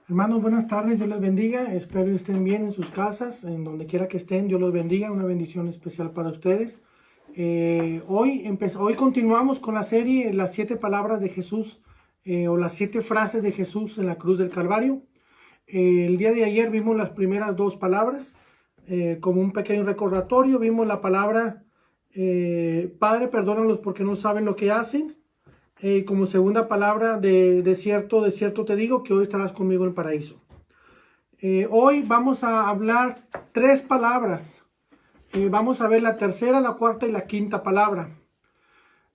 Hermanos, buenas tardes, Dios les bendiga, espero que estén bien en sus casas, en donde quiera que estén, Dios los bendiga, una bendición especial para ustedes. Hoy continuamos con la serie Las 7 palabras de Jesús o las 7 frases de Jesús en la cruz del Calvario. El día de ayer vimos las primeras 2 palabras, como un pequeño recordatorio, vimos la palabra Padre, perdónalos porque no saben lo que hacen. Como segunda palabra, de cierto te digo que hoy estarás conmigo en el paraíso. Hoy vamos a hablar 3 palabras. Vamos a ver la tercera, la cuarta y la quinta palabra.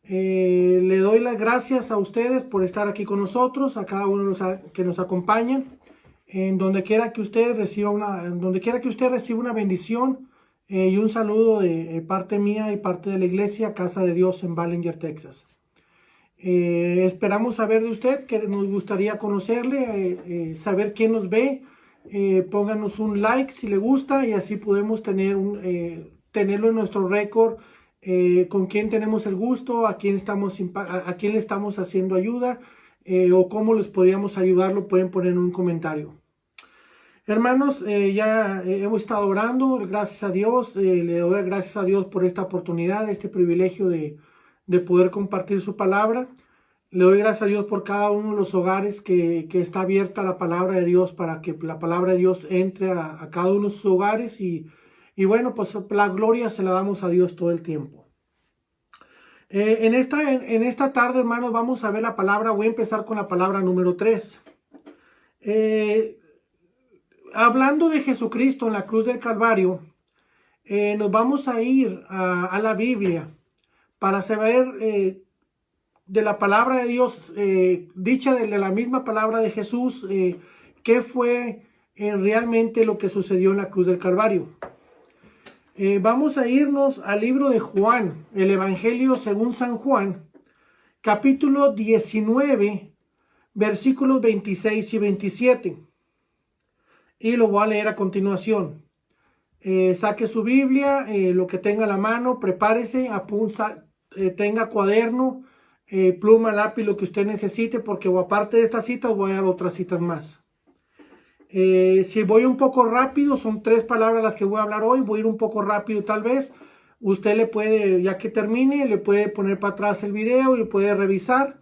Le doy las gracias a ustedes por estar aquí con nosotros, a cada uno de los que nos acompañan. En donde quiera que usted reciba una bendición y un saludo de parte mía y parte de la iglesia Casa de Dios en Ballinger, Texas. Esperamos saber de usted, que nos gustaría conocerle, saber quién nos ve. Pónganos un like si le gusta y así podemos tenerlo en nuestro récord, con quién tenemos el gusto, a quién le estamos haciendo ayuda, o cómo les podríamos ayudar, lo pueden poner en un comentario. Hermanos, ya hemos estado orando, gracias a Dios, le doy gracias a Dios por esta oportunidad, este privilegio de poder compartir su palabra. Le doy gracias a Dios por cada uno de los hogares que está abierta la palabra de Dios, para que la palabra de Dios entre a cada uno de sus hogares y bueno, pues la gloria se la damos a Dios todo el tiempo. En esta tarde, hermanos, vamos a ver la palabra. Voy a empezar con la palabra número 3. Hablando de Jesucristo en la cruz del Calvario, nos vamos a ir a la Biblia para saber de la palabra de Dios, dicha de la misma palabra de Jesús, qué fue realmente lo que sucedió en la cruz del Calvario. Vamos a irnos al libro de Juan, el Evangelio según San Juan, capítulo 19, versículos 26 y 27. Y lo voy a leer a continuación. Saque su Biblia, lo que tenga a la mano, prepárese, tenga cuaderno, pluma, lápiz, lo que usted necesite, porque aparte de estas citas voy a dar otras citas más. Si voy un poco rápido, son 3 palabras las que voy a hablar hoy, voy a ir un poco rápido tal vez. Usted le puede, ya que termine, le puede poner para atrás el video y puede revisar.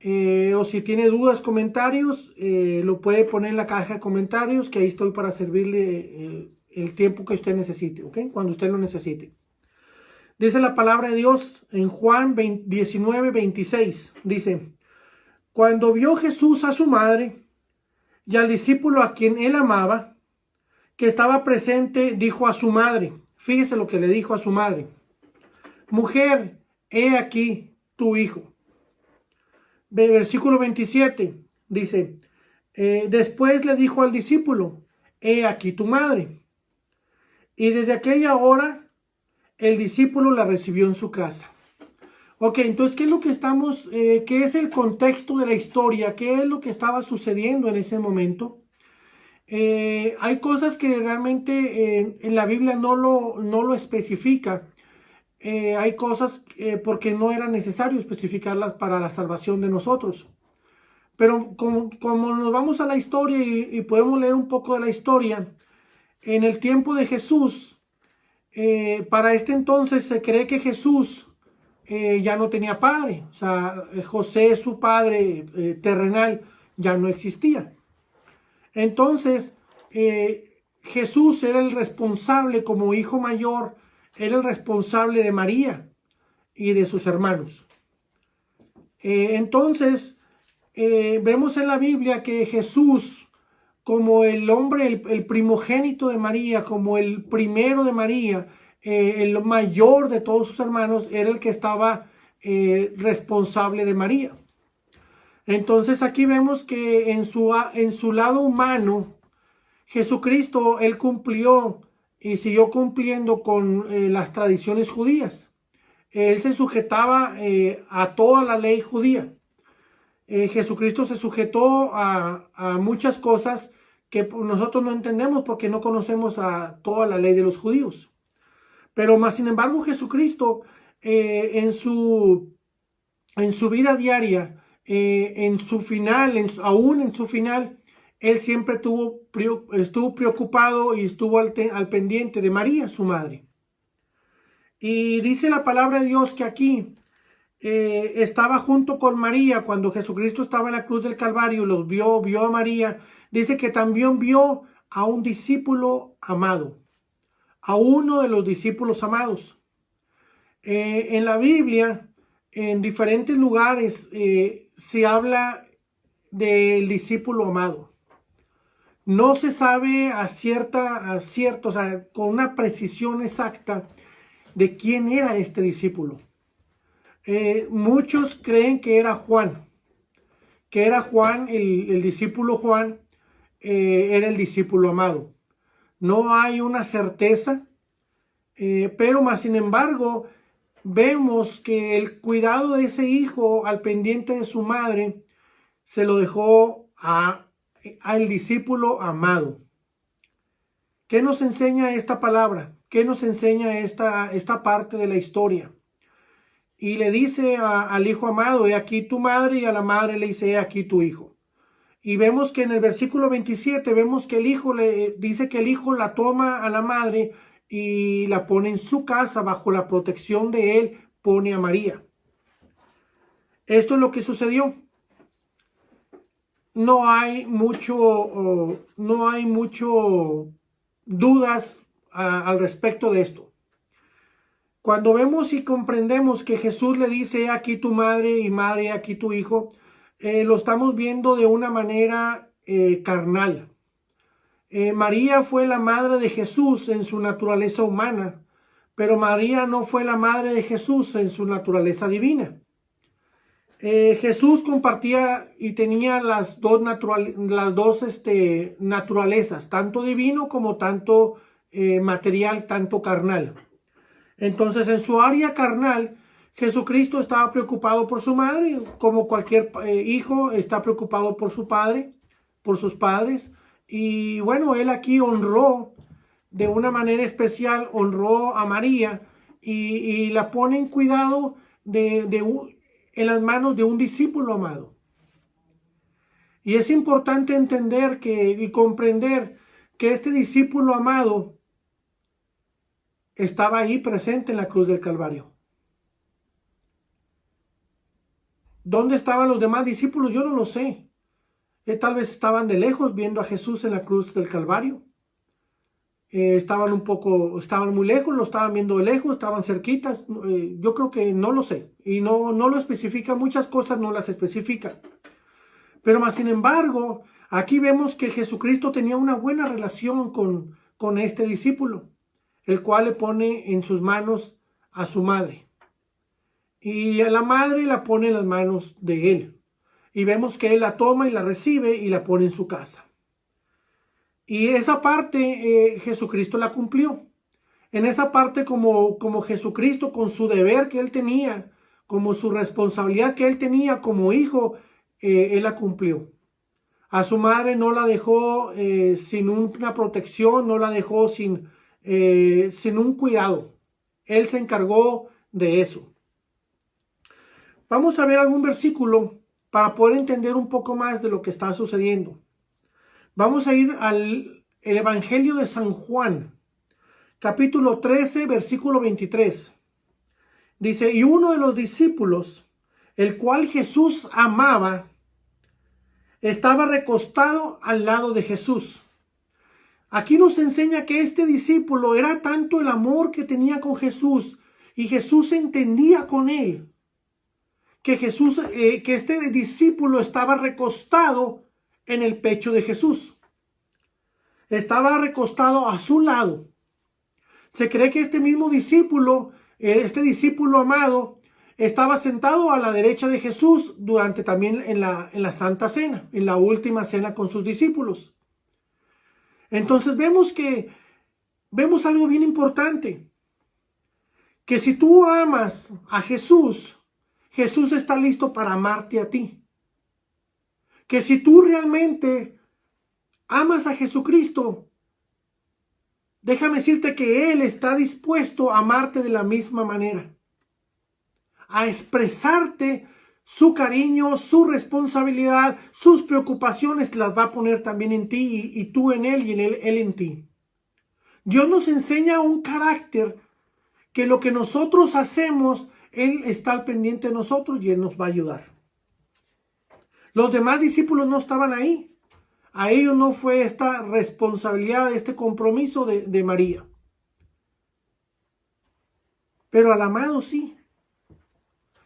O si tiene dudas, comentarios, lo puede poner en la caja de comentarios, que ahí estoy para servirle el tiempo que usted necesite, ¿ok? Cuando usted lo necesite. Dice la palabra de Dios en Juan 19, 26. Dice: cuando vio Jesús a su madre y al discípulo a quien él amaba, que estaba presente, dijo a su madre, fíjese lo que le dijo a su madre: mujer, he aquí tu hijo. Versículo 27 dice: después le dijo al discípulo, he aquí tu madre. Y desde aquella hora el discípulo la recibió en su casa. Ok, entonces, ¿qué es lo que qué es el contexto de la historia? ¿Qué es lo que estaba sucediendo en ese momento? Hay cosas que realmente en la Biblia no lo especifica. Hay cosas porque no era necesario especificarlas para la salvación de nosotros. Pero como nos vamos a la historia y podemos leer un poco de la historia, en el tiempo de Jesús, para este entonces se cree que Jesús ya no tenía padre. O sea, José, su padre terrenal, ya no existía. Entonces, Jesús era el responsable, como hijo mayor, era el responsable de María y de sus hermanos. Entonces, vemos en la Biblia que Jesús, como el hombre, el primogénito de María, como el primero de María, el mayor de todos sus hermanos, era el que estaba responsable de María. Entonces aquí vemos que en su lado humano, Jesucristo, él cumplió y siguió cumpliendo con las tradiciones judías. Él se sujetaba a toda la ley judía. Jesucristo se sujetó a muchas cosas que nosotros no entendemos porque no conocemos a toda la ley de los judíos. Pero más sin embargo, Jesucristo en su vida diaria, aún en su final, él siempre estuvo preocupado y estuvo al pendiente de María, su madre. Y dice la palabra de Dios que aquí estaba junto con María cuando Jesucristo estaba en la cruz del Calvario, vio a María. Dice que también vio a un discípulo amado, a uno de los discípulos amados. En la Biblia, en diferentes lugares, se habla del discípulo amado. No se sabe a cierto, o sea, con una precisión exacta de quién era este discípulo. Muchos creen que era Juan, el discípulo Juan, era el discípulo amado. No hay una certeza, pero más sin embargo, vemos que el cuidado de ese hijo al pendiente de su madre se lo dejó al discípulo amado. ¿Qué nos enseña esta palabra? ¿Qué nos enseña esta parte de la historia? Y le dice al hijo amado, he aquí tu madre, y a la madre le dice, he aquí tu hijo. Y vemos que en el versículo 27, vemos que el hijo dice que el hijo la toma a la madre y la pone en su casa, bajo la protección de él, pone a María. Esto es lo que sucedió. No hay mucho dudas al respecto de esto. Cuando vemos y comprendemos que Jesús le dice, aquí tu madre, y madre, aquí tu hijo, lo estamos viendo de una manera carnal. María fue la madre de Jesús en su naturaleza humana, pero María no fue la madre de Jesús en su naturaleza divina. Jesús compartía y tenía las dos naturalezas, tanto divino como tanto material, tanto carnal. Entonces, en su área carnal, Jesucristo estaba preocupado por su madre, como cualquier hijo está preocupado por su padre, por sus padres. Y bueno, él aquí honró de una manera especial, honró a María y la pone en cuidado en las manos de un discípulo amado. Y es importante entender y comprender que este discípulo amado estaba ahí presente en la cruz del Calvario. ¿Dónde estaban los demás discípulos? Yo no lo sé. Tal vez estaban de lejos viendo a Jesús en la cruz del Calvario. Estaban muy lejos, lo estaban viendo de lejos, estaban cerquitas. Yo creo que no lo sé. Y no lo especifica, muchas cosas no las especifica. Pero más sin embargo, aquí vemos que Jesucristo tenía una buena relación con este discípulo, el cual le pone en sus manos a su madre. Y a la madre la pone en las manos de él. Y vemos que él la toma y la recibe y la pone en su casa. Y esa parte Jesucristo la cumplió. En esa parte como Jesucristo, con su deber que él tenía, como su responsabilidad que él tenía como hijo, él la cumplió. A su madre no la dejó sin una protección, no la dejó sin un cuidado. Él se encargó de eso. Vamos a ver algún versículo para poder entender un poco más de lo que está sucediendo. Vamos a ir al Evangelio de San Juan, capítulo 13, versículo 23. Dice, y uno de los discípulos, el cual Jesús amaba, estaba recostado al lado de Jesús. Aquí nos enseña que este discípulo era tanto el amor que tenía con Jesús y Jesús entendía con él, que este discípulo estaba recostado en el pecho de Jesús. Estaba recostado a su lado. Se cree que este mismo discípulo, este discípulo amado, estaba sentado a la derecha de Jesús durante también en la Santa Cena, en la última cena con sus discípulos. Entonces vemos algo bien importante, que si tú amas a Jesús, Jesús está listo para amarte a ti. Que si tú realmente amas a Jesucristo, déjame decirte que Él está dispuesto a amarte de la misma manera, a expresarte su cariño, su responsabilidad, sus preocupaciones las va a poner también en ti y tú en Él y Él en ti. Dios nos enseña un carácter que lo que nosotros hacemos, Él está al pendiente de nosotros y Él nos va a ayudar. Los demás discípulos no estaban ahí. A ellos no fue esta responsabilidad, este compromiso de María. Pero al amado sí.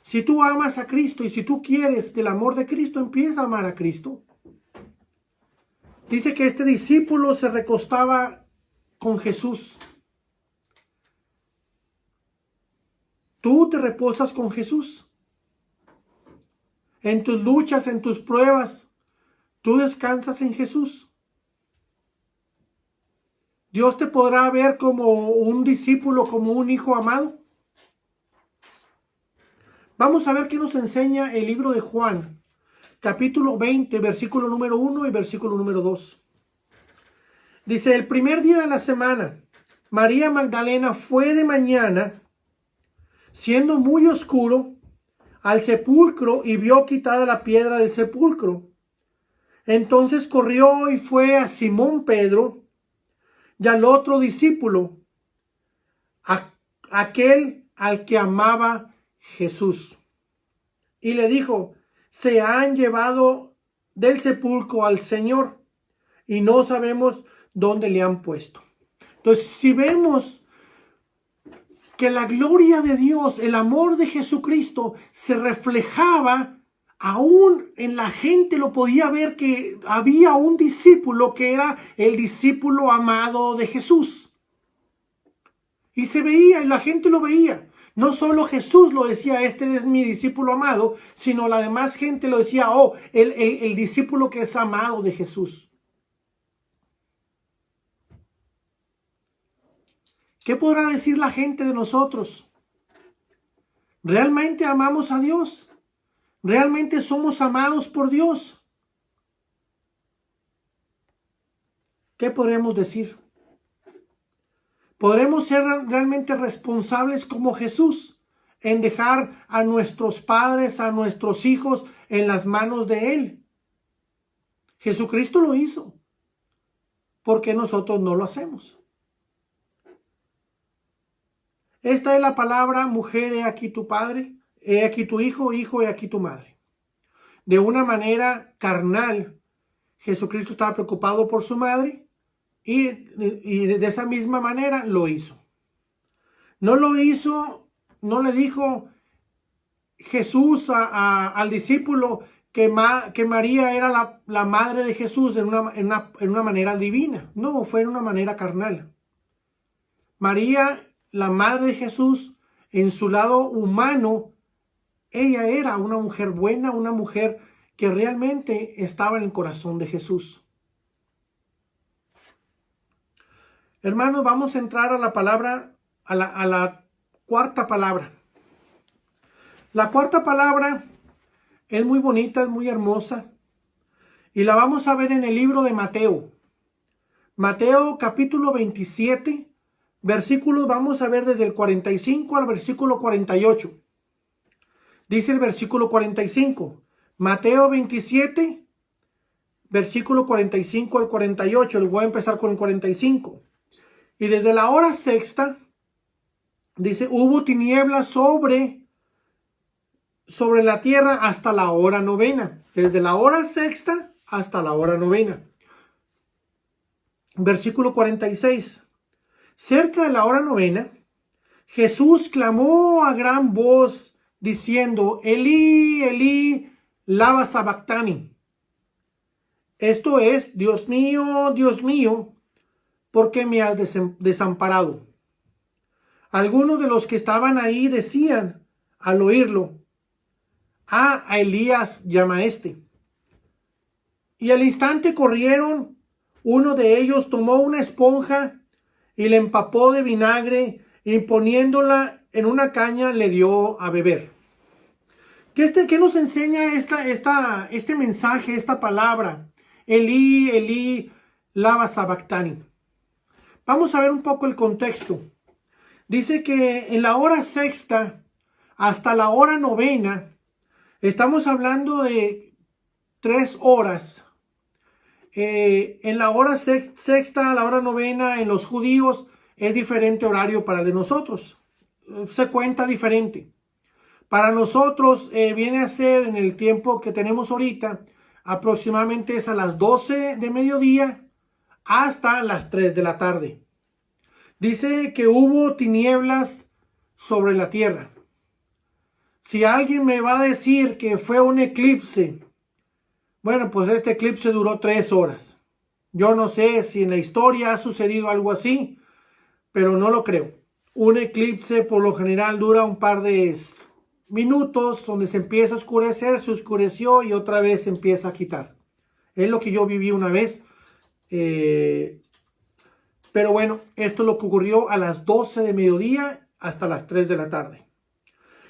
Si tú amas a Cristo y si tú quieres del amor de Cristo, empieza a amar a Cristo. Dice que este discípulo se recostaba con Jesús. Tú te reposas con Jesús. En tus luchas, en tus pruebas, tú descansas en Jesús. Dios te podrá ver como un discípulo, como un hijo amado. Vamos a ver qué nos enseña el libro de Juan, capítulo 20, versículo número 1 y versículo número 2. Dice, el primer día de la semana, María Magdalena fue de mañana, siendo muy oscuro, al sepulcro y vio quitada la piedra del sepulcro. Entonces corrió y fue a Simón Pedro y al otro discípulo, aquel al que amaba Jesús. Y le dijo, se han llevado del sepulcro al Señor y no sabemos dónde le han puesto. Entonces, si vemos que la gloria de Dios, el amor de Jesucristo se reflejaba, aún en la gente lo podía ver que había un discípulo que era el discípulo amado de Jesús. Y se veía, y la gente lo veía. No solo Jesús lo decía, este es mi discípulo amado, sino la demás gente lo decía, oh, el discípulo que es amado de Jesús. ¿Qué podrá decir la gente de nosotros? ¿Realmente amamos a Dios? ¿Realmente somos amados por Dios? ¿Qué podremos decir? ¿Podremos ser realmente responsables como Jesús en dejar a nuestros padres, a nuestros hijos en las manos de Él? Jesucristo lo hizo. ¿Por qué nosotros no lo hacemos? Esta es la palabra, mujer, he aquí tu padre, he aquí tu hijo, hijo, he aquí tu madre. De una manera carnal, Jesucristo estaba preocupado por su madre y de esa misma manera lo hizo. No lo hizo, no le dijo Jesús al discípulo que María era la madre de Jesús en una manera divina. No, fue en una manera carnal. María, la madre de Jesús, en su lado humano, ella era una mujer buena, una mujer que realmente estaba en el corazón de Jesús. Hermanos, vamos a entrar a la palabra, a la cuarta palabra. La cuarta palabra es muy bonita, es muy hermosa, y la vamos a ver en el libro de Mateo. Mateo capítulo 27, versículos vamos a ver desde el 45 al versículo 48. Dice el versículo 45, Mateo 27, versículo 45 al 48. Les voy a empezar con el 45. Y desde la hora sexta, dice, hubo tinieblas sobre la tierra hasta la hora novena. Desde la hora sexta hasta la hora novena. Versículo 46. Cerca de la hora novena, Jesús clamó a gran voz diciendo, Elí, Elí, lama sabactani. Esto es, Dios mío, ¿por qué me has desamparado? Algunos de los que estaban ahí decían al oírlo, a Elías llama este. Y al instante corrieron, uno de ellos tomó una esponja y le empapó de vinagre y poniéndola en una caña le dio a beber. ¿Qué nos enseña este mensaje, esta palabra? Elí, Elí, lama sabactani. Vamos a ver un poco el contexto. Dice que en la hora sexta hasta la hora novena Estamos hablando de 3 horas. En la hora sexta, la hora novena, en los judíos es diferente horario para el de nosotros. Se cuenta diferente. Para nosotros viene a ser en el tiempo que tenemos ahorita, aproximadamente es a las 12 de mediodía hasta las 3 de la tarde. Dice que hubo tinieblas sobre la tierra. Si alguien me va a decir que fue un eclipse, bueno, pues este eclipse duró 3 horas. Yo no sé si en la historia ha sucedido algo así, pero no lo creo. Un eclipse por lo general dura un par de minutos, donde se empieza a oscurecer, se oscureció y otra vez se empieza a quitar. Es lo que yo viví una vez. Pero bueno, esto es lo que ocurrió a las 12 de mediodía hasta las 3 de la tarde.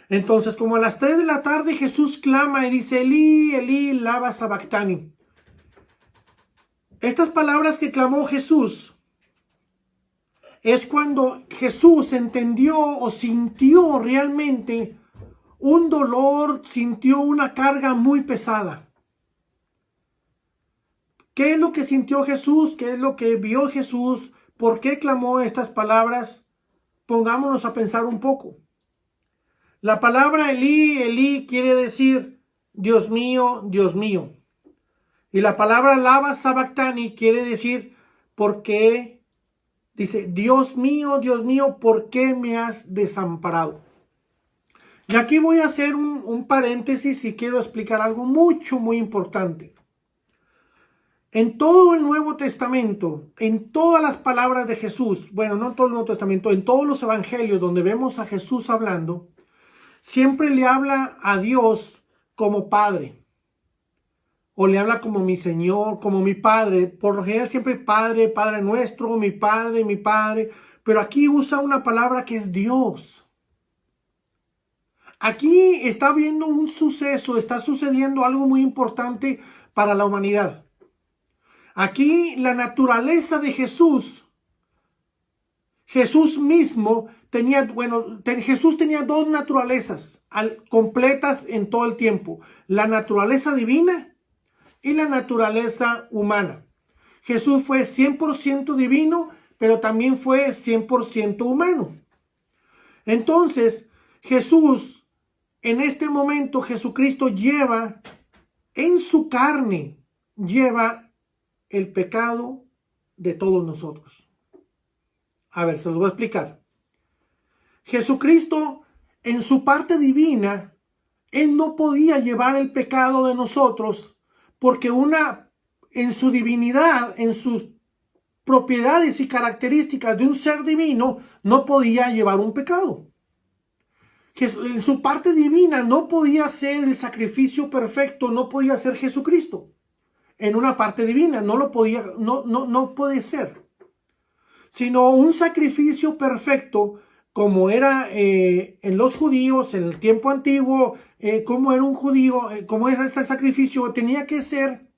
Entonces, como a las 3 de la tarde, Jesús clama y dice, Elí, Elí, lama sabactani. Estas palabras que clamó Jesús es cuando Jesús entendió o sintió realmente un dolor, sintió una carga muy pesada. ¿Qué es lo que sintió Jesús? ¿Qué es lo que vio Jesús? ¿Por qué clamó estas palabras? Pongámonos a pensar un poco. La palabra Elí, Elí quiere decir Dios mío, Dios mío. Y la palabra lama sabactani quiere decir ¿por qué? Dice Dios mío, ¿por qué me has desamparado? Y aquí voy a hacer un paréntesis y quiero explicar algo muy importante. En todo el Nuevo Testamento, en todas las palabras de Jesús, bueno, no en todo el Nuevo Testamento, en todos los evangelios donde vemos a Jesús hablando, siempre le habla a Dios como Padre. O le habla como mi Señor, como mi Padre. Por lo general siempre Padre, Padre nuestro, mi Padre, mi Padre. Pero aquí usa una palabra que es Dios. Aquí está habiendo un suceso, está sucediendo algo muy importante para la humanidad. Aquí la naturaleza de Jesús mismo tenía, Jesús tenía 2 naturalezas completas en todo el tiempo. La naturaleza divina y la naturaleza humana. Jesús fue 100% divino, pero también fue 100% humano. Entonces, Jesús, en este momento, Jesucristo lleva en su carne, lleva el pecado de todos nosotros. A ver, se los voy a explicar. Jesucristo, en su parte divina, Él no podía llevar el pecado de nosotros porque en su divinidad, en sus propiedades y características de un ser divino, no podía llevar un pecado. En su parte divina no podía ser el sacrificio perfecto, no podía ser Jesucristo. En una parte divina no puede ser. Sino un sacrificio perfecto, como era en los judíos, en el tiempo antiguo, como era un judío, como era este sacrificio, tenía que ser,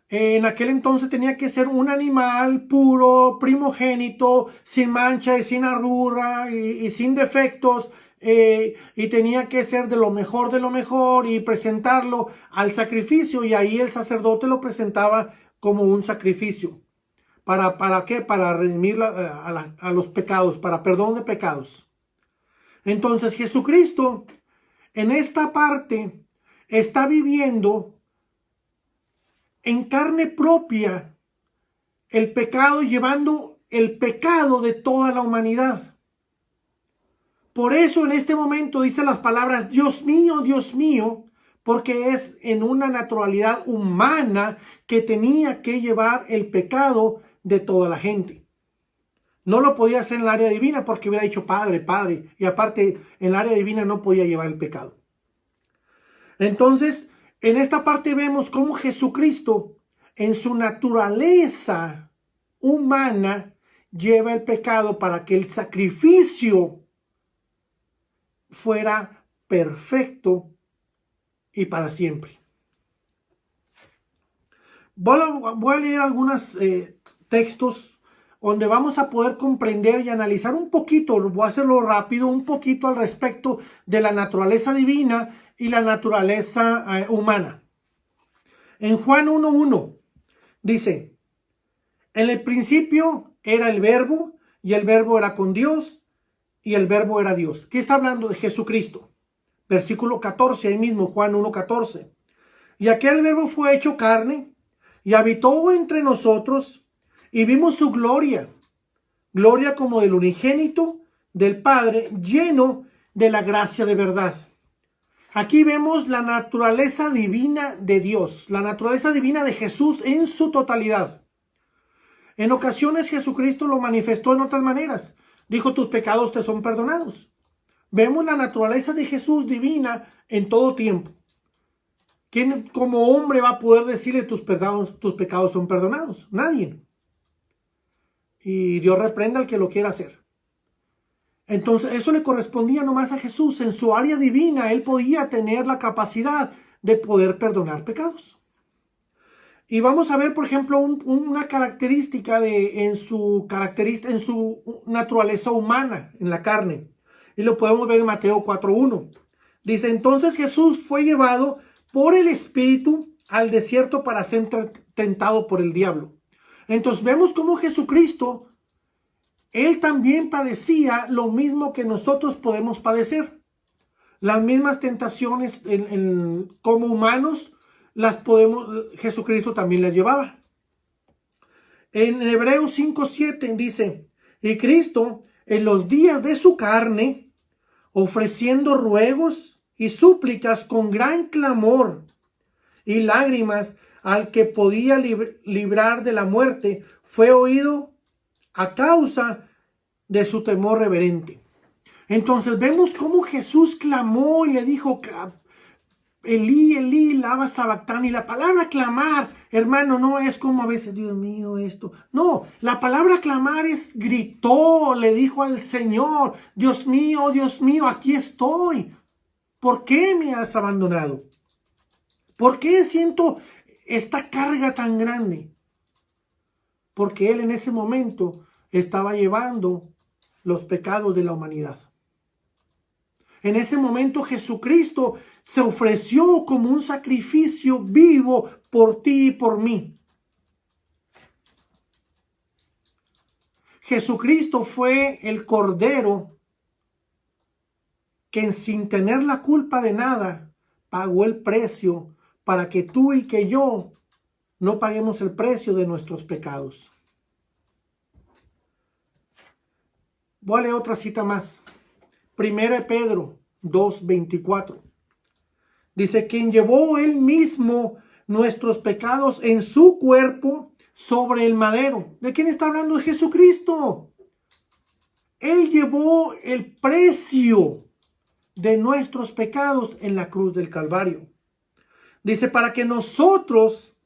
en aquel entonces tenía que ser un animal puro, primogénito, sin mancha y sin arruga y sin defectos, y tenía que ser de lo mejor y presentarlo al sacrificio, y ahí el sacerdote lo presentaba como un sacrificio. ¿Para qué? Para redimir a los pecados, para perdón de pecados. Entonces Jesucristo en esta parte está viviendo en carne propia el pecado, llevando el pecado de toda la humanidad. Por eso en este momento dice las palabras Dios mío, porque es en una naturalidad humana que tenía que llevar el pecado de toda la gente. No lo podía hacer en el área divina porque hubiera dicho Padre, Padre, y aparte en el área divina no podía llevar el pecado. Entonces, en esta parte vemos cómo Jesucristo en su naturaleza humana lleva el pecado para que el sacrificio fuera perfecto y para siempre. Voy a leer algunos textos donde vamos a poder comprender y analizar un poquito, voy a hacerlo rápido, un poquito al respecto de la naturaleza divina y la naturaleza humana. En Juan 1:1 dice, en el principio era el verbo, y el verbo era con Dios, y el verbo era Dios. ¿Qué está hablando de Jesucristo? Versículo 14, ahí mismo, Juan 1:14. Y aquel verbo fue hecho carne, y habitó entre nosotros, y vimos su gloria, gloria como del unigénito del Padre, lleno de la gracia de verdad. Aquí vemos la naturaleza divina de Dios, la naturaleza divina de Jesús en su totalidad. En ocasiones Jesucristo lo manifestó en otras maneras. Dijo, tus pecados te son perdonados. Vemos la naturaleza de Jesús divina en todo tiempo. ¿Quién como hombre va a poder decirle tus pecados son perdonados? Nadie. Y Dios reprenda al que lo quiera hacer. Entonces eso le correspondía nomás a Jesús. En su área divina Él podía tener la capacidad de poder perdonar pecados. Y vamos a ver, por ejemplo, una característica en su naturaleza humana, en la carne. Y lo podemos ver en Mateo 4:1. Dice, entonces Jesús fue llevado por el Espíritu al desierto para ser tentado por el diablo. Entonces vemos cómo Jesucristo, Él también padecía lo mismo que nosotros podemos padecer. Las mismas tentaciones como humanos, Jesucristo también las llevaba. En Hebreos 5:7 dice, y Cristo en los días de su carne, ofreciendo ruegos y súplicas con gran clamor y lágrimas al que podía librar de la muerte, fue oído a causa de su temor reverente. Entonces vemos cómo Jesús clamó y le dijo, Elí, Elí, lama sabactani. La palabra clamar, hermano, no es como a veces, Dios mío, esto. No, la palabra clamar gritó, le dijo al Señor, Dios mío, aquí estoy. ¿Por qué me has abandonado? ¿Por qué siento esta carga tan grande? Porque Él en ese momento estaba llevando los pecados de la humanidad. En ese momento Jesucristo se ofreció como un sacrificio vivo por ti y por mí. Jesucristo fue el Cordero que sin tener la culpa de nada pagó el precio para que tú y que yo no paguemos el precio de nuestros pecados. Voy a leer otra cita más. 1 Pedro 2:24. Dice, quien llevó él mismo nuestros pecados en su cuerpo sobre el madero. ¿De quién está hablando? De Jesucristo. Él llevó el precio de nuestros pecados en la cruz del Calvario. Dice, para que nosotros,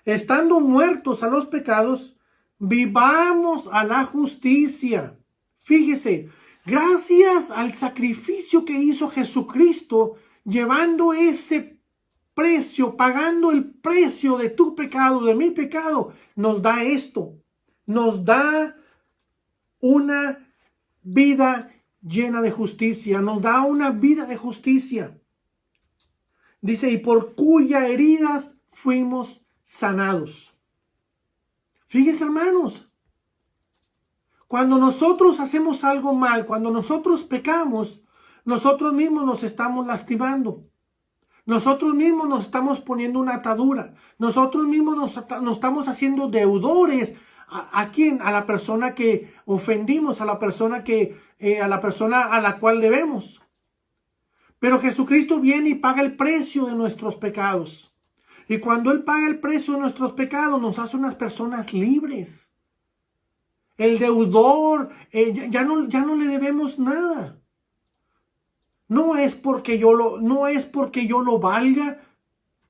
estando muertos a los pecados, vivamos a la justicia. Fíjese, gracias al sacrificio que hizo Jesucristo, llevando ese precio, pagando el precio de tu pecado, de mi pecado, nos da esto. Nos da una vida llena de justicia. Nos da una vida de justicia. Dice, y por cuyas heridas fuimos sanados. Fíjense, hermanos. Cuando nosotros hacemos algo mal, cuando nosotros pecamos, nosotros mismos nos estamos lastimando. Nosotros mismos nos estamos poniendo una atadura. Nosotros mismos nos estamos haciendo deudores. ¿A quién? A la persona que ofendimos, a la persona a la cual debemos. Pero Jesucristo viene y paga el precio de nuestros pecados. Y cuando Él paga el precio de nuestros pecados, nos hace unas personas libres. El deudor, ya no le debemos nada. No es porque yo lo valga,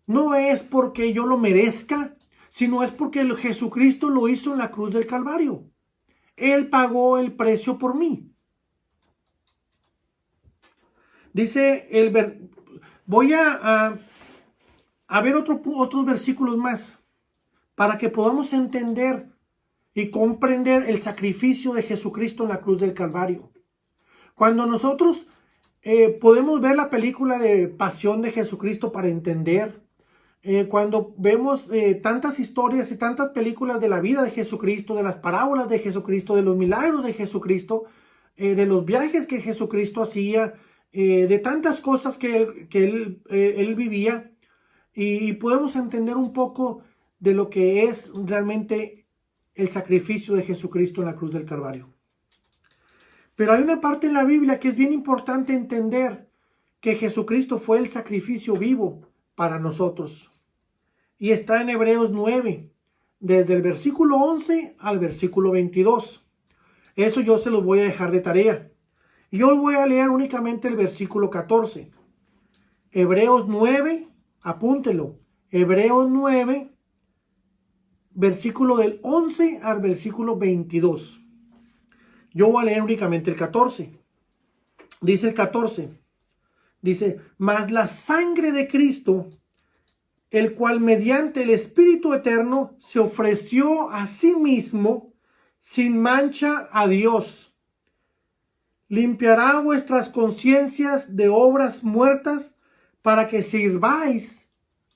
no es porque yo lo merezca, sino es porque Jesucristo lo hizo en la cruz del Calvario. Él pagó el precio por mí. Dice voy a ver otros versículos más para que podamos entender y comprender el sacrificio de Jesucristo en la cruz del Calvario. Cuando nosotros podemos ver la película de Pasión de Jesucristo para entender. Cuando vemos tantas historias y tantas películas de la vida de Jesucristo, de las parábolas de Jesucristo, de los milagros de Jesucristo, de los viajes que Jesucristo hacía, de tantas cosas que él vivía, y podemos entender un poco de lo que es realmente el sacrificio de Jesucristo en la cruz del Calvario. Pero hay una parte en la Biblia que es bien importante entender, que Jesucristo fue el sacrificio vivo para nosotros. Y está en Hebreos 9, desde el versículo 11 al versículo 22. Eso yo se los voy a dejar de tarea. Y hoy voy a leer únicamente el versículo 14. Hebreos 9, apúntelo. Hebreos 9, versículo del 11 al versículo 22. Yo voy a leer únicamente el 14. Dice el 14. Dice, mas la sangre de Cristo, el cual mediante el Espíritu Eterno se ofreció a sí mismo sin mancha a Dios, limpiará vuestras conciencias de obras muertas para que sirváis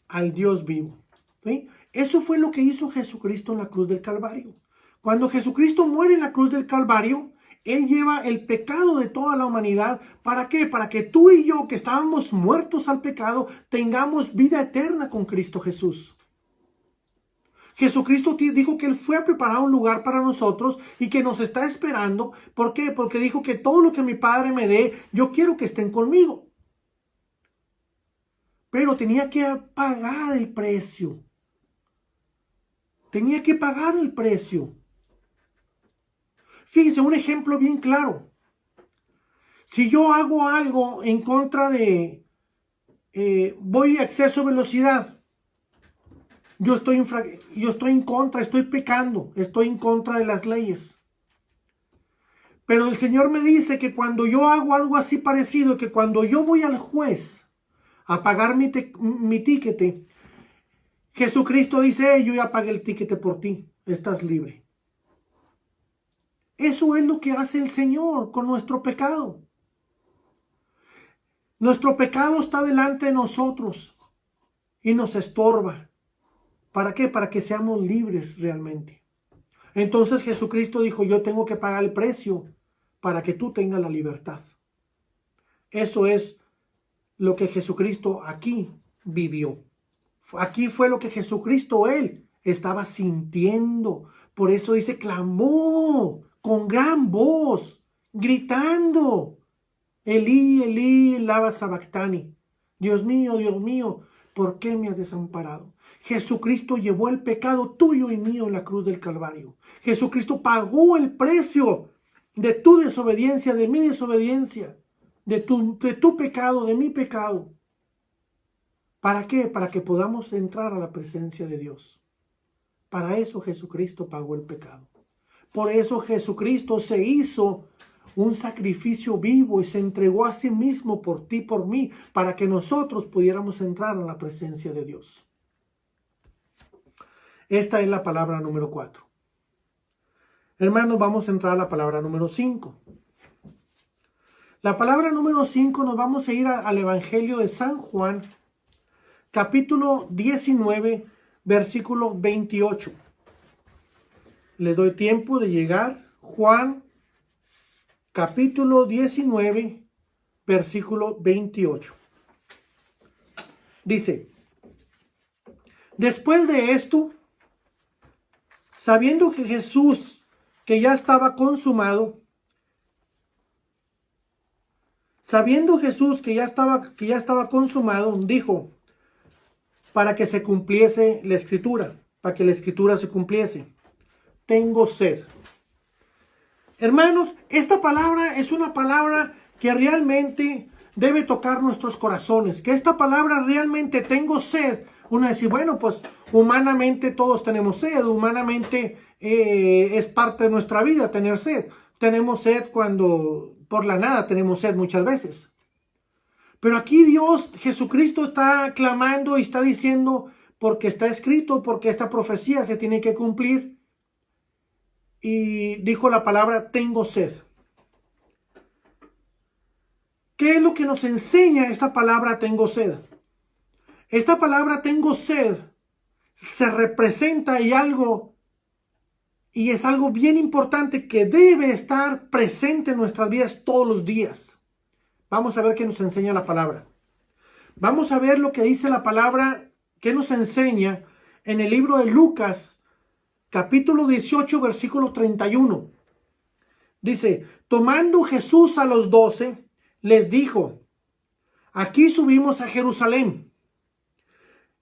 al Dios vivo. ¿Sí? Eso fue lo que hizo Jesucristo en la cruz del Calvario. Cuando Jesucristo muere en la cruz del Calvario, Él lleva el pecado de toda la humanidad. ¿Para qué? Para que tú y yo, que estábamos muertos al pecado, tengamos vida eterna con Cristo Jesús. Jesucristo dijo que Él fue a preparar un lugar para nosotros y que nos está esperando. ¿Por qué? Porque dijo que todo lo que mi Padre me dé, yo quiero que estén conmigo. Pero tenía que pagar el precio. Tenía que pagar el precio. Fíjense, un ejemplo bien claro. Si yo hago algo en contra de, voy a exceso de velocidad, yo estoy en contra, estoy pecando, estoy en contra de las leyes. Pero el Señor me dice que cuando yo hago algo así parecido, que cuando yo voy al juez a pagar mi tiquete, Jesucristo dice, yo ya pagué el tiquete por ti, estás libre. Eso es lo que hace el Señor con nuestro pecado. Nuestro pecado está delante de nosotros y nos estorba. ¿Para qué? Para que seamos libres realmente. Entonces Jesucristo dijo, yo tengo que pagar el precio para que tú tengas la libertad. Eso es lo que Jesucristo aquí vivió. Aquí fue lo que Jesucristo, Él, estaba sintiendo. Por eso dice, clamó con gran voz, gritando, Elí, Elí, lama sabactani. Dios mío, ¿por qué me has desamparado? Jesucristo llevó el pecado tuyo y mío en la cruz del Calvario. Jesucristo pagó el precio de tu desobediencia, de mi desobediencia, de tu pecado, de mi pecado. ¿Para qué? Para que podamos entrar a la presencia de Dios. Para eso Jesucristo pagó el pecado. Por eso Jesucristo se hizo un sacrificio vivo y se entregó a sí mismo por ti, por mí, para que nosotros pudiéramos entrar a la presencia de Dios. Esta es la palabra número 4. Hermanos, vamos a entrar a la palabra número 5. La palabra número 5 nos vamos a ir al Evangelio de San Juan, capítulo 19, versículo 28. Le doy tiempo de llegar. Juan, capítulo 19, versículo 28. Dice, después de esto, sabiendo que Jesús, que ya estaba consumado, dijo, para que se cumpliese la escritura, para que la escritura se cumpliese, tengo sed. Hermanos, esta palabra es una palabra que realmente debe tocar nuestros corazones, que esta palabra realmente tengo sed. Uno dice, bueno, pues humanamente todos tenemos sed, humanamente es parte de nuestra vida tener sed. Tenemos sed cuando por la nada tenemos sed muchas veces. Pero aquí Dios, Jesucristo está clamando y está diciendo, porque está escrito, porque esta profecía se tiene que cumplir. Y dijo la palabra, tengo sed. ¿Qué es lo que nos enseña esta palabra tengo sed? Esta palabra tengo sed se representa y es algo bien importante que debe estar presente en nuestras vidas todos los días. Vamos a ver qué nos enseña la palabra. Vamos a ver lo que dice la palabra que nos enseña en el libro de Lucas, capítulo 18, versículo 31. Dice, tomando Jesús a los 12, les dijo, aquí subimos a Jerusalén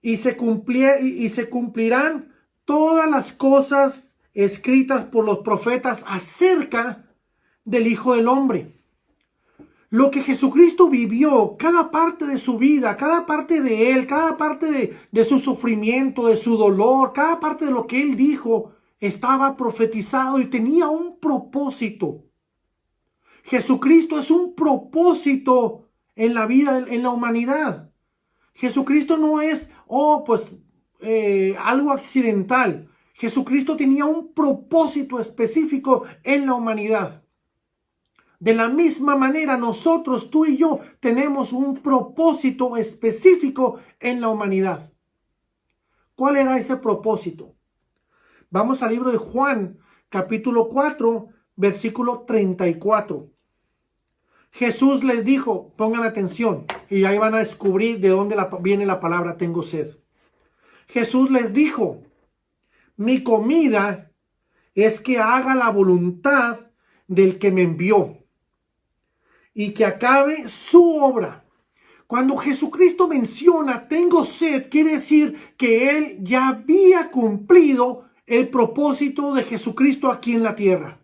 y se cumplirán todas las cosas escritas por los profetas acerca del Hijo del Hombre. Lo que Jesucristo vivió, cada parte de su vida, cada parte de Él, cada parte de su sufrimiento, de su dolor, cada parte de lo que Él dijo, estaba profetizado y tenía un propósito. Jesucristo es un propósito en la vida, en la humanidad. Jesucristo no es, algo accidental. Jesucristo tenía un propósito específico en la humanidad. De la misma manera, nosotros, tú y yo, tenemos un propósito específico en la humanidad. ¿Cuál era ese propósito? Vamos al libro de Juan, capítulo 4, versículo 34. Jesús les dijo, pongan atención, y ahí van a descubrir de dónde viene la palabra tengo sed. Jesús les dijo, mi comida es que haga la voluntad del que me envió y que acabe su obra. Cuando Jesucristo menciona tengo sed, quiere decir que Él ya había cumplido el propósito de Jesucristo aquí en la tierra.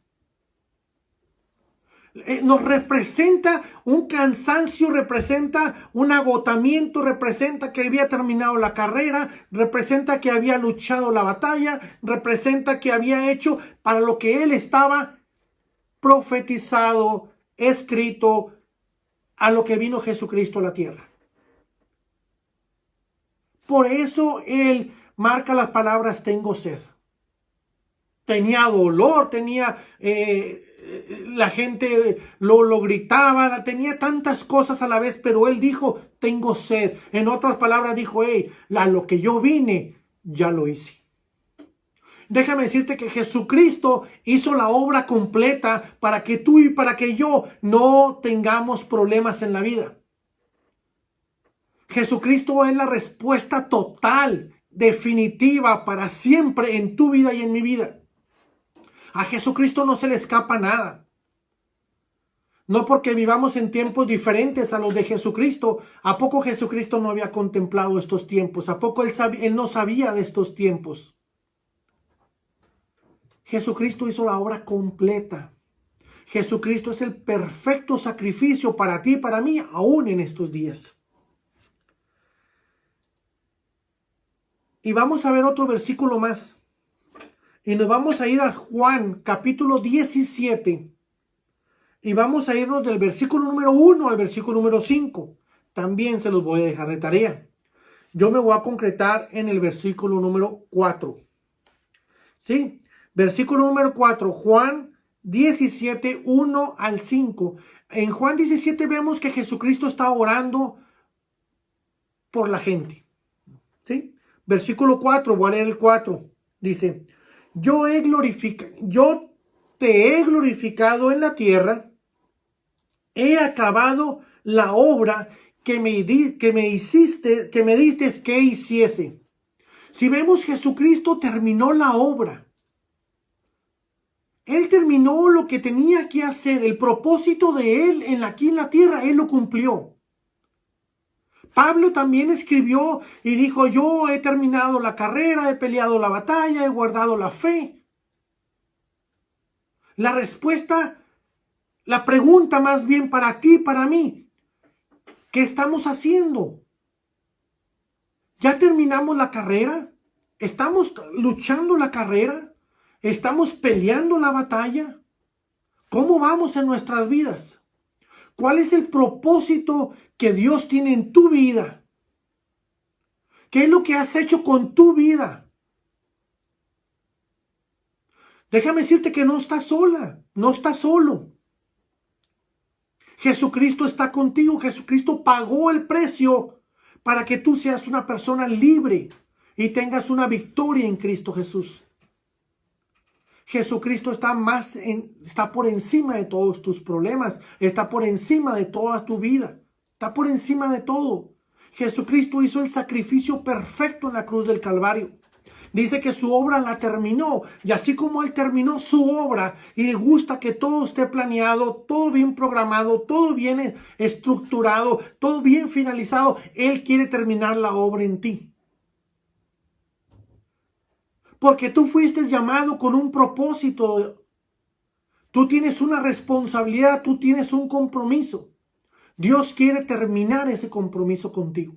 Nos representa un cansancio, representa un agotamiento, representa que había terminado la carrera, representa que había luchado la batalla, representa que había hecho para lo que Él estaba profetizado, escrito, a lo que vino Jesucristo a la tierra. Por eso Él marca las palabras tengo sed. Tenía dolor, la gente lo gritaba, tenía tantas cosas a la vez, pero Él dijo tengo sed. En otras palabras dijo, lo que yo vine, ya lo hice. Déjame decirte que Jesucristo hizo la obra completa para que tú y para que yo no tengamos problemas en la vida. Jesucristo es la respuesta total, definitiva, para siempre en tu vida y en mi vida. A Jesucristo no se le escapa nada. No porque vivamos en tiempos diferentes a los de Jesucristo. ¿A poco Jesucristo no había contemplado estos tiempos? ¿A poco Él no sabía de estos tiempos? Jesucristo hizo la obra completa. Jesucristo es el perfecto sacrificio para ti y para mí, aún en estos días. Y vamos a ver otro versículo más. Y nos vamos a ir a Juan, capítulo 17. Y vamos a irnos del versículo número 1 al versículo número 5. También se los voy a dejar de tarea. Yo me voy a concretar en el versículo número 4. ¿Sí? Versículo número 4, Juan 17, 1 al 5. En Juan 17 vemos que Jesucristo está orando por la gente. ¿Sí? Versículo 4, voy a leer el 4. Dice, yo te he glorificado en la tierra, he acabado la obra que me diste que hiciese. Si vemos, Jesucristo terminó la obra. Él terminó lo que tenía que hacer, el propósito de Él aquí en la tierra, Él lo cumplió. Pablo también escribió y dijo, yo he terminado la carrera, he peleado la batalla, he guardado la fe. La respuesta, la pregunta más bien para ti, para mí, ¿qué estamos haciendo? ¿Ya terminamos la carrera? ¿Estamos luchando la carrera? ¿Estamos peleando la batalla? ¿Cómo vamos en nuestras vidas? ¿Cuál es el propósito que Dios tiene en tu vida? ¿Qué es lo que has hecho con tu vida? Déjame decirte que no estás sola, no estás solo. Jesucristo está contigo. Jesucristo pagó el precio para que tú seas una persona libre y tengas una victoria en Cristo Jesús. Jesucristo está por encima de todos tus problemas, está por encima de toda tu vida, está por encima de todo. Jesucristo hizo el sacrificio perfecto en la cruz del Calvario. Dice que su obra la terminó, y así como Él terminó su obra y le gusta que todo esté planeado, todo bien programado, todo bien estructurado, todo bien finalizado, Él quiere terminar la obra en ti. Porque tú fuiste llamado con un propósito. Tú tienes una responsabilidad, tú tienes un compromiso. Dios quiere terminar ese compromiso contigo.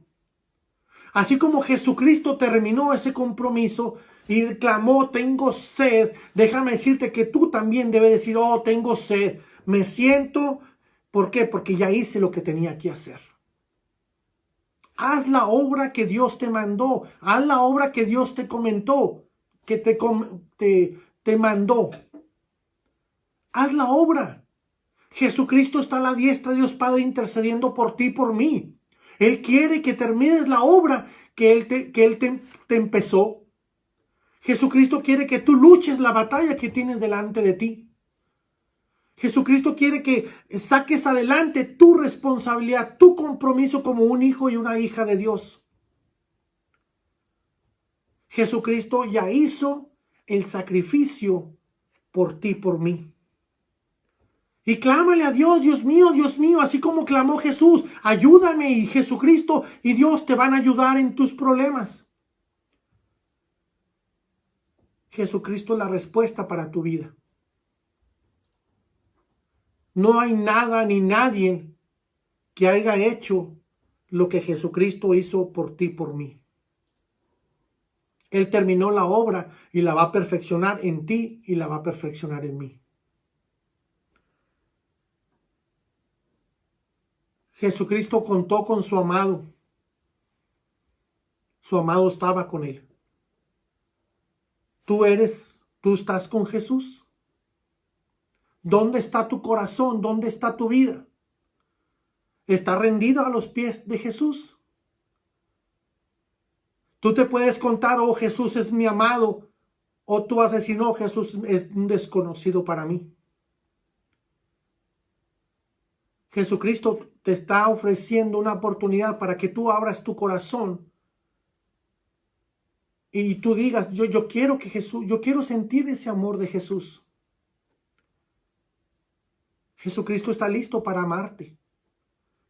Así como Jesucristo terminó ese compromiso y clamó, tengo sed, déjame decirte que tú también debes decir, oh, tengo sed, me siento. ¿Por qué? Porque ya hice lo que tenía que hacer. Haz la obra que Dios te mandó, haz la obra que Dios te comentó, que te mandó. Haz la obra. Jesucristo está a la diestra de Dios Padre intercediendo por ti y por mí. Él quiere que termines la obra que Él te empezó. Jesucristo quiere que tú luches la batalla que tienes delante de ti. Jesucristo quiere que saques adelante tu responsabilidad, tu compromiso como un hijo y una hija de Dios. Jesucristo ya hizo el sacrificio por ti, por mí. Y clámale a Dios, Dios mío, así como clamó Jesús, ayúdame, y Jesucristo y Dios te van a ayudar en tus problemas. Jesucristo es la respuesta para tu vida. No hay nada ni nadie que haya hecho lo que Jesucristo hizo por ti, por mí. Él terminó la obra y la va a perfeccionar en ti y la va a perfeccionar en mí. Jesucristo contó con su amado. Su amado estaba con él. Tú estás con Jesús. ¿Dónde está tu corazón? ¿Dónde está tu vida? ¿Está rendido a los pies de Jesús? Tú te puedes contar, oh, Jesús es mi amado, o tú vas a decir, no, Jesús es un desconocido para mí. Jesucristo te está ofreciendo una oportunidad para que tú abras tu corazón y tú digas, yo quiero que Jesús, yo quiero sentir ese amor de Jesús. Jesucristo está listo para amarte.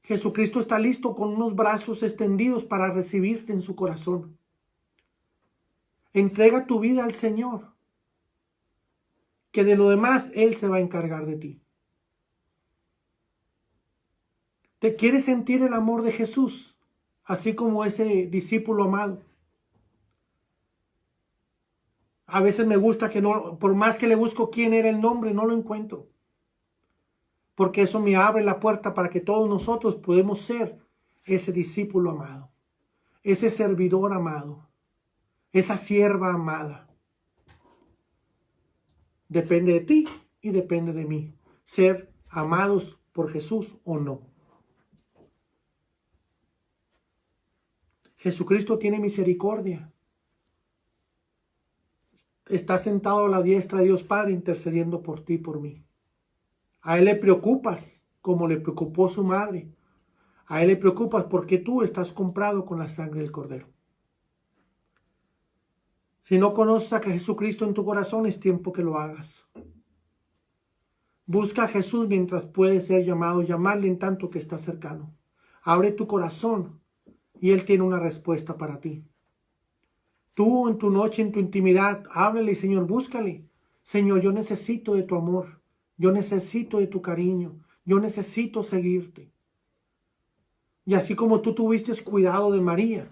Jesucristo está listo con unos brazos extendidos para recibirte en su corazón. Entrega tu vida al Señor, que de lo demás Él se va a encargar de ti. ¿Te quieres sentir el amor de Jesús, así como ese discípulo amado? A veces me gusta que no, por más que le busco quién era el nombre, no lo encuentro. Porque eso me abre la puerta para que todos nosotros podamos ser ese discípulo amado, ese servidor amado, esa sierva amada. Depende de ti y depende de mí, ser amados por Jesús o no. Jesucristo tiene misericordia. Está sentado a la diestra de Dios Padre intercediendo por ti y por mí. A Él le preocupas como le preocupó su madre. A Él le preocupas porque tú estás comprado con la sangre del Cordero. Si no conoces a Jesucristo en tu corazón, es tiempo que lo hagas. Busca a Jesús mientras puede ser llamado, llamarle en tanto que está cercano. Abre tu corazón y Él tiene una respuesta para ti. Tú en tu noche, en tu intimidad, háblale, Señor, búscale. Señor, yo necesito de tu amor. Yo necesito de tu cariño. Yo necesito seguirte. Y así como tú tuviste cuidado de María,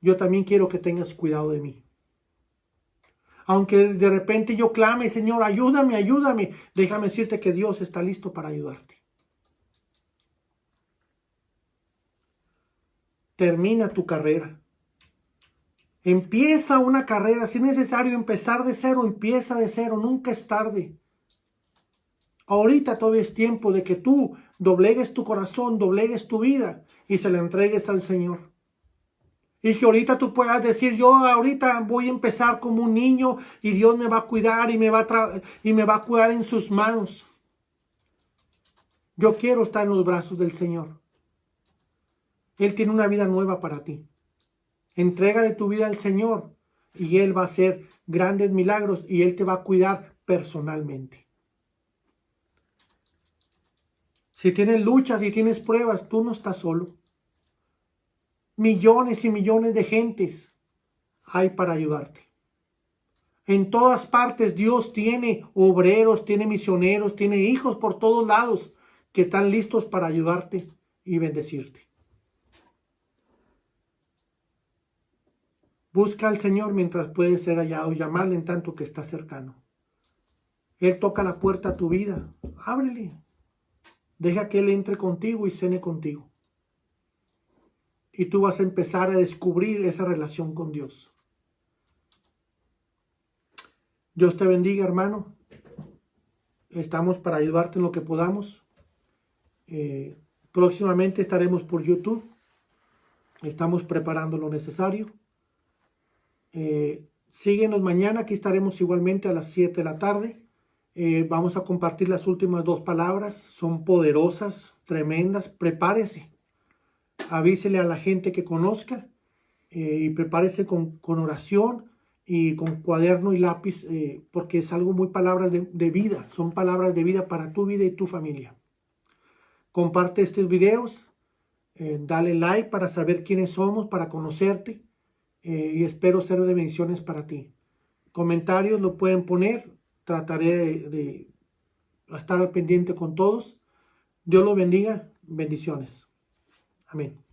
yo también quiero que tengas cuidado de mí. Aunque de repente yo clame, Señor, ayúdame, ayúdame, déjame decirte que Dios está listo para ayudarte. Termina tu carrera. Empieza una carrera. Si es necesario empezar de cero, empieza de cero. Nunca es tarde. Ahorita todavía es tiempo de que tú doblegues tu corazón, doblegues tu vida y se la entregues al Señor. Y que ahorita tú puedas decir, yo ahorita voy a empezar como un niño y Dios me va a cuidar y me va a cuidar en sus manos. Yo quiero estar en los brazos del Señor. Él tiene una vida nueva para ti. Entrégale tu vida al Señor y Él va a hacer grandes milagros y Él te va a cuidar personalmente. Si tienes luchas y tienes pruebas, tú no estás solo. Millones y millones de gentes hay para ayudarte. En todas partes Dios tiene obreros, tiene misioneros, tiene hijos por todos lados que están listos para ayudarte y bendecirte. Busca al Señor mientras puede ser hallado, llamarle en tanto que está cercano. Él toca la puerta a tu vida, ábrele. Deja que Él entre contigo y cene contigo. Y tú vas a empezar a descubrir esa relación con Dios. Dios te bendiga, hermano. Estamos para ayudarte en lo que podamos. Próximamente estaremos por YouTube. Estamos preparando lo necesario. Síguenos mañana, aquí estaremos igualmente a las 7 de la tarde. Vamos a compartir las últimas 2 palabras, son poderosas, tremendas. Prepárese, avísele a la gente que conozca y prepárese con oración y con cuaderno y lápiz, porque es algo muy palabras de vida, son palabras de vida para tu vida y tu familia. Comparte estos videos, dale like para saber quiénes somos, para conocerte. Y espero ser de bendiciones para ti. Comentarios lo pueden poner. Trataré de estar al pendiente con todos. Dios los bendiga. Bendiciones. Amén.